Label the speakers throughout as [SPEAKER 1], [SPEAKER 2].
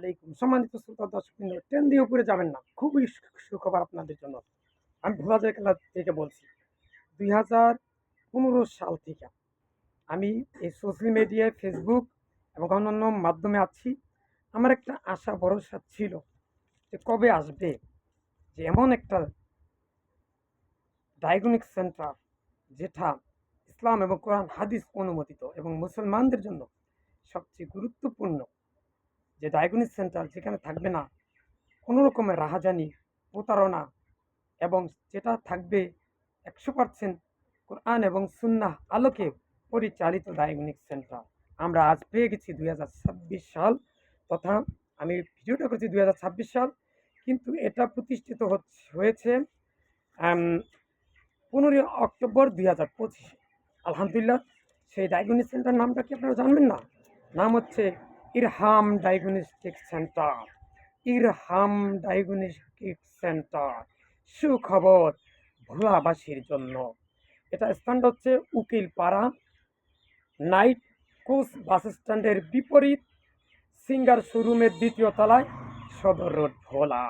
[SPEAKER 1] আলাইকুম। সম্মানিত শ্রোতা দর্শকবৃন্দ, ট্রেন দিয়ে উপরে যাবেন না। খুবই সুখবর আপনাদের জন্য। আমি ভোলাজাই খেলা থেকে বলছি। ২০১৫ সাল থেকে আমি এই সোশ্যাল মিডিয়ায় ফেসবুক এবং অন্যান্য মাধ্যমে আছি। আমার একটা আশা ভরসা ছিল যে কবে আসবে যে এমন একটা ডায়াগনস্টিক সেন্টার যেটা ইসলাম এবং কোরআন হাদিস অনুমোদিত এবং মুসলমানদের জন্য সবচেয়ে গুরুত্বপূর্ণ যে ডায়াগনস্টিক সেন্টার যেখানে থাকবে না কোনো রকমের রাহাজানি, প্রতারণা এবং যেটা থাকবে ১০০% কোরআন এবং সুন্নাহ আলোকে পরিচালিত ডায়াগনস্টিক সেন্টার। আমরা আজ পেয়ে গেছি ২০২৬ সাল, তথা আমি ভিডিওটা করেছি ২০২৬ সাল, কিন্তু এটা প্রতিষ্ঠিত হয়েছে ১৫ই অক্টোবর ২০২৫। আলহামদুলিল্লাহ। সেই ডায়াগনস্টিক সেন্টার নামটা কি আপনারা জানবেন না? নাম হচ্ছে Irham diagnostic centre. Irham diagnostic centre. সুখবর ভোলাবাসীর জন্য। এটা স্থানটা হচ্ছে উকিলপাড়া, নাইট কোচ বাস স্ট্যান্ডের বিপরীত, সিঙ্গার শোরুমের ২য় তলায়, Sadar road, Bhola.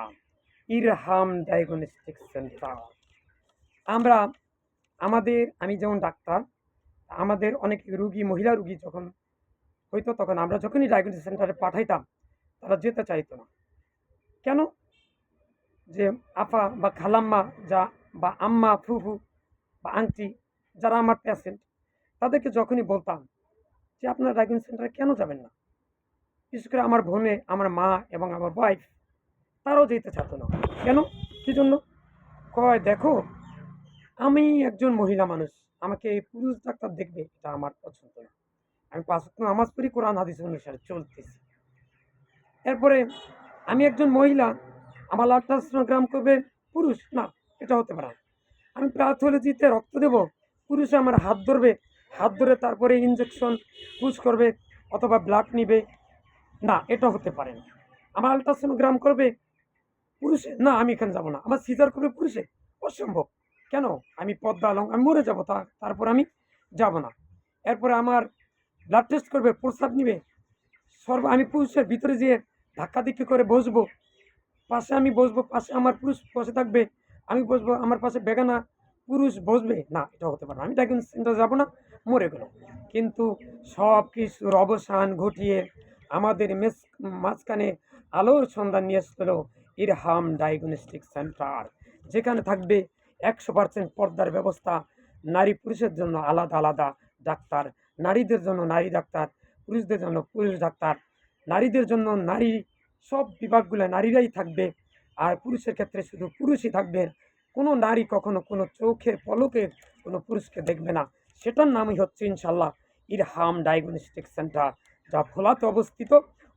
[SPEAKER 1] Irham diagnostic centre. আমরা আমি যেমন ডাক্তার, আমাদের অনেক রুগী, মহিলা রুগী যখন হইতো, তখন আমরা যখনই ডায়াগনস্টিক সেন্টারে পাঠাইতাম, তারা যেতে চাইতো না। কেন? যে আপা বা খালাম্মা বা আম্মা, ফুফু বা আন্টি যারা আমার পেশেন্ট, তাদেরকে যখনই বলতাম যে আপনারা ডায়াগনস্টিক সেন্টারে কেন যাবেন না, বিশেষ করে আমার বোনে, আমার মা এবং আমার ওয়াইফ, তারাও যেতে চাইতো না। কেন? কি জন্য? কয়, দেখো আমি একজন মহিলা মানুষ, আমাকে পুরুষ ডাক্তার দেখবে, এটা আমার পছন্দ না। আমি ৫ ওয়াক্ত নামাজ পড়ি, কোরআন হাদিস অনুসারে চলতেছি। এরপরে আমি একজন মহিলা, আমার আল্ট্রাসোনোগ্রাম করবে পুরুষ, না, এটা হতে পারে না। আমি প্যাথোলজিতে রক্ত দেব, পুরুষে আমার হাত ধরবে, হাত ধরে তারপরে ইনজেকশন পুশ করবে অথবা ব্লাড নিবে, না, এটা হতে পারে না। আমার আল্ট্রাসোনোগ্রাম করবে পুরুষে, না, আমি এখানে যাব না। আমার সিজার করবে পুরুষে, অসম্ভব। কেন? আমি পদ্মা লং, আমি মরে যাব, তারপর আমি যাব না। এরপরে আমার ব্লাড টেস্ট করবে, প্রস্রাব নিবে, আমি পুরুষের ভিতরে যেয়ে ধাক্কাধিক্কি করে বসবো, পাশে আমি বসবো, পাশে আমার পুরুষ বসে থাকবে, আমি বসবো, আমার পাশে বেগানা পুরুষ বসবে, না, এটা হতে পারে না। আমি ডায়াগনস্টিক সেন্টার যাবো না, মরে গেল। কিন্তু সব কিছুর অবসান ঘটিয়ে আমাদের মাঝখানে আলোর সন্ধান নিয়ে এসেছিল ইরহাম ডায়াগনস্টিক সেন্টার, যেখানে থাকবে ১০০% পর্দার ব্যবস্থা, নারী পুরুষের জন্য আলাদা আলাদা ডাক্তার, নারীদের জন্য নারী ডাক্তার, পুরুষদের জন্য পুরুষ ডাক্তার, নারীদের জন্য নারী, সব বিভাগগুলো নারীরাই থাকবে, আর পুরুষের ক্ষেত্রে শুধু পুরুষই থাকবেন। কোনো নারী কখনো কোনো চোখের পলকে কোনো পুরুষকে দেখবে না। সেটার নামই হচ্ছে ইনশাল্লাহ ইরহাম ডায়াগনস্টিক সেন্টার, যা ভোলাতে অবস্থিত,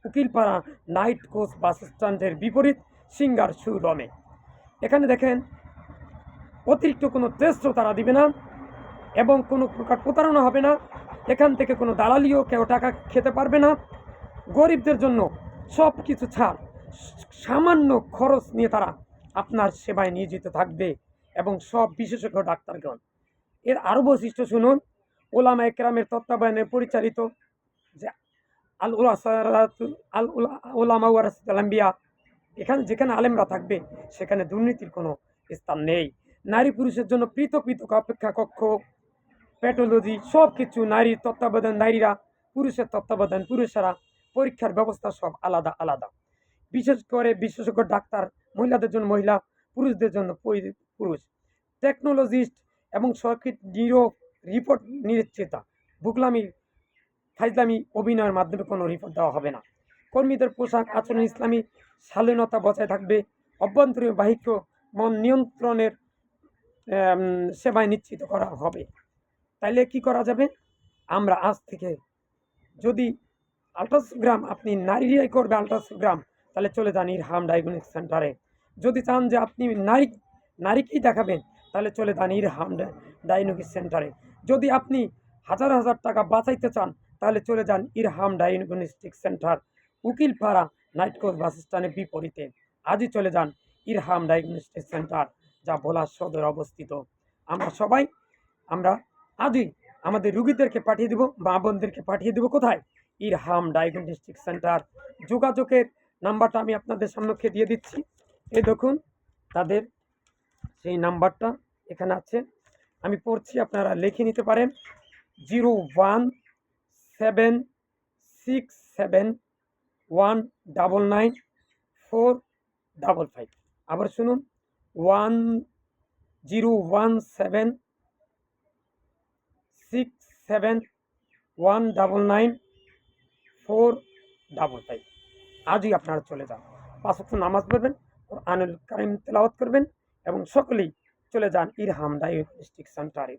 [SPEAKER 1] উকিলপাড়া নাইট কোচ বাস স্ট্যান্ডের বিপরীত, সিঙ্গার শোরুমে। এখানে দেখেন, অতিরিক্ত কোনো টেস্টও তারা দিবে না এবং কোনো প্রকার প্রতারণা হবে না। এখান থেকে কোনো দালালিও কেউ টাকা খেতে পারবে না। গরিবদের জন্য সব কিছু ছাড়, সামান্য খরচ নিয়ে তারা আপনার সেবায় নিয়োজিত থাকবে এবং সব বিশেষজ্ঞ ডাক্তারগণ। এর আরও বৈশিষ্ট্য শুনুন। ওলামা একরামের তত্ত্বাবধানে পরিচালিত যে ওলামা ওয়ারাসাতুল আম্বিয়া, এখানে যেখানে আলেমরা থাকবে সেখানে দুর্নীতির কোনো স্থান নেই। নারী পুরুষের জন্য পৃথক পৃথক অপেক্ষা কক্ষ, প্যাথোলজি, সব কিছু নারীর তত্ত্বাবধান নারীরা, পুরুষের তত্ত্বাবধান পুরুষেরা, পরীক্ষার ব্যবস্থা সব আলাদা আলাদা। বিশেষ করে বিশেষজ্ঞ ডাক্তার, মহিলাদের জন্য মহিলা, পুরুষদের জন্য পুরুষ। টেকনোলজিস্ট এবং সরকারি রিপোর্ট নিশ্চিতা, বুকলামি, ফাইজলামি, অভিনয়ের মাধ্যমে কোনো রিপোর্ট দেওয়া হবে না। কর্মীদের পোশাক আচরণ ইসলামী শালীনতা বজায় থাকবে। অভ্যন্তরীণ বাহিক মন নিয়ন্ত্রণের সেবায় নিশ্চিত করা হবে। তাইলে কি করা যাবে? আমরা আজ থেকে, যদি আল্ট্রাসোগ্রাম আপনি নারীরাই করবে আল্ট্রাসোগ্রাম, তাহলে চলে যান ইরহাম ডায়াগনস্টিক সেন্টারে। যদি চান যে আপনি নারীকেই দেখাবেন, তাহলে চলে যান ইরহাম ডায়াগনস্টিক সেন্টারে। যদি আপনি হাজার হাজার টাকা বাঁচাইতে চান, তাহলে চলে যান Irham diagnostic centre, Ukilpara night coach বাস স্ট্যান্ডের বিপরীতে। আজই চলে যান ইরহাম ডায়াগনস্টিক সেন্টার, যা ভোলা সদরে অবস্থিত। আমরা আজই আমাদের রুগীদেরকে পাঠিয়ে দেব, মা বোনদেরকে পাঠিয়ে দেব কোথায়? Irham diagnostic centre. যোগাযোগের নাম্বারটা আমি আপনাদের সামনে দিয়ে দিচ্ছি। এই দেখুন তাদের সেই নাম্বারটা এখানে আছে, আমি পড়ছি, আপনারা লিখে নিতে পারেন। 01767199455। আবার শুনুন, 01767199455। আজই আপনারা চলে যান, 5 ওয়াক্ত নামাজ পড়বেন, কোরআনুল কারীম তেলাওয়াত করবেন এবং সকলেই চলে যান ইরহাম ডায়াগনস্টিক সেন্টারে।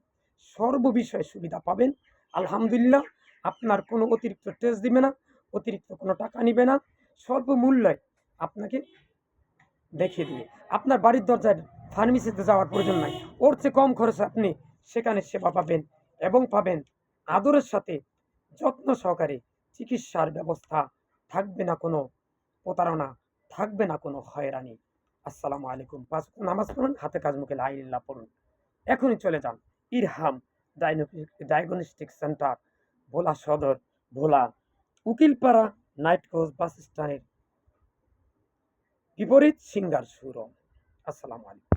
[SPEAKER 1] সর্ববিষয়ে সুবিধা পাবেন। আলহামদুলিল্লাহ, আপনার কোনো অতিরিক্ত টেস্ট দিবে না, অতিরিক্ত কোনো টাকা নিবে না, স্বল্প মূল্যে আপনাকে দেখিয়ে দিয়ে আপনার বাড়ির দরজায় ফার্মেসিতে যাওয়ার প্রয়োজন নাই। ওর চেয়ে কম খরচে আপনি সেখানে সেবা পাবেন এবং পাবেন আদরের সাথে যত্ন সহকারে চিকিৎসার ব্যবস্থা। থাকবে না কোনো প্রতারণা, থাকবে না কোনো হয়রানি। আসসালামু আলাইকুম। 5 ওয়াক্ত নামাজ পড়ুন, হাতে কাজ মুখে লা ইলাহা পড়ুন। এখনই চলে যান ইরহাম ডায়াগনস্টিক সেন্টার, ভোলা সদর, ভোলা উকিলপাড়া নাইট ক্রস বাস স্ট্যান্ডের বিপরীত সিঙ্গার শোরুম। আসসালামু আলাইকুম।